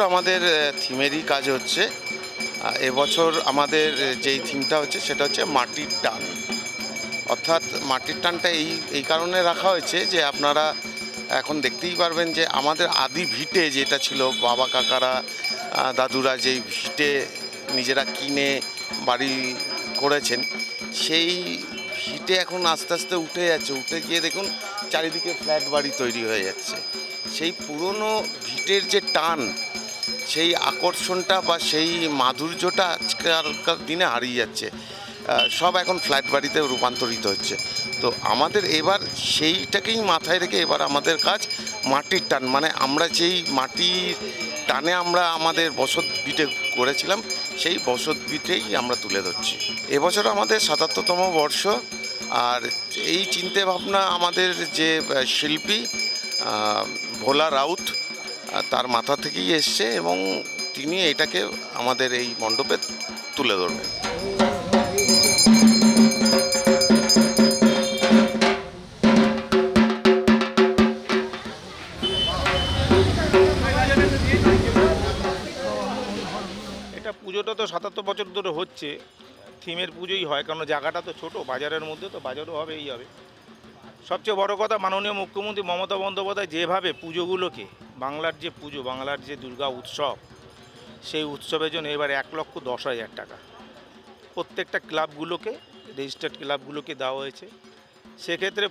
আমাদের থিমেরই কাজ হচ্ছে। এবছর আমাদের যেই থিমটা হচ্ছে সেটা হচ্ছে মাটির টান। অর্থাৎ মাটির টানটা এই কারণে রাখা হয়েছে যে আপনারা এখন দেখতেই পারবেন যে আমাদের আদি ভিটে যেটা ছিল, বাবা কাকারা দাদুরা যেই ভিটে নিজেরা কিনে বাড়ি করেছেন, সেই ভিটে এখন আস্তে আস্তে উঠে যাচ্ছে। উঠে গিয়ে দেখুন চারিদিকে ফ্ল্যাট বাড়ি তৈরি হয়ে যাচ্ছে। সেই পুরনো ভিটের যে টান, সেই আকর্ষণটা বা সেই মাধুর্যটা আজকালকার দিনে হারিয়ে যাচ্ছে। সব এখন ফ্ল্যাট বাড়িতে রূপান্তরিত হচ্ছে। তো আমাদের এবার সেইটাকেই মাথায় রেখে এবার আমাদের কাজ মাটির টান, মানে আমরা যেই মাটির টানে আমরা আমাদের বসত ভিটে করেছিলাম, সেই বসত ভিটেই আমরা তুলে ধরছি। এবছর আমাদের ৭৭তম বর্ষ। আর এই চিন্তা ভাবনা আমাদের যে শিল্পী ভোলা রাউত, তার মাথা থেকেই এসছে এবং তিনি এটাকে আমাদের এই মণ্ডপে তুলে ধরবেন। এটা পুজোটা তো ৭৭ বছর ধরে হচ্ছে, থিমের পুজোই হয়, কারণ জায়গাটা তো ছোট, বাজারের মধ্যে তো বাজারও হবে, এই হবে। সবচেয়ে বড় কথা, মাননীয় মুখ্যমন্ত্রী মমতা বন্দ্যোপাধ্যায় যেভাবে পুজোগুলোকে, বাংলার যে পুজো, বাংলার যে দুর্গা উৎসব, সেই উৎসবের জন্য এবার ১,১০,০০০ টাকা প্রত্যেকটা ক্লাবগুলোকে, রেজিস্টার্ড ক্লাবগুলোকে দেওয়া হয়েছে। সেক্ষেত্রে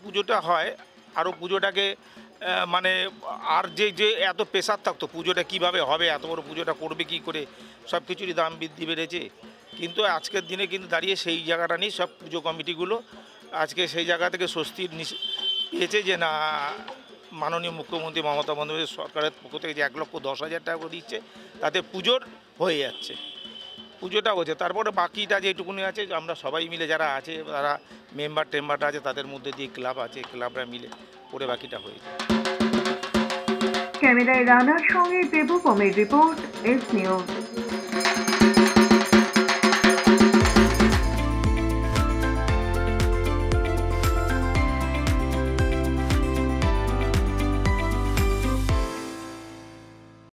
পুজোটা হয় আরও পুজোটাকে মানে আর যে এত প্রেশার থাকতো পুজোটা কিভাবে হবে, এত বড় পুজোটা করবে কি করে, সব কিছুরই দাম বৃদ্ধি বেড়েছে। কিন্তু আজকের দিনে কিন্তু দাঁড়িয়ে সেই জায়গাটা নেই। সব পুজো কমিটিগুলো আজকে সেই জায়গা থেকে স্বস্তির পেয়েছে যে না, মাননীয় মুখ্যমন্ত্রী মমতা বন্দ্যোপাধ্যায় সরকারের পক্ষ থেকে যে ১,১০,০০০ টাকা করে দিচ্ছে, তাতে পুজোর হয়ে যাচ্ছে, পুজোটা হচ্ছে। তারপরে বাকিটা যেটুকুনি আছে আমরা সবাই মিলে যারা আছে, তারা টেম্বারটা আছে, তাদের মধ্যে দিয়ে ক্লাব আছে, ক্লাবরা মিলে করে বাকিটা হয়ে যায়। ক্যামেরায় রানার সঙ্গে দেবভূমির রিপোর্ট, এস নিউজ।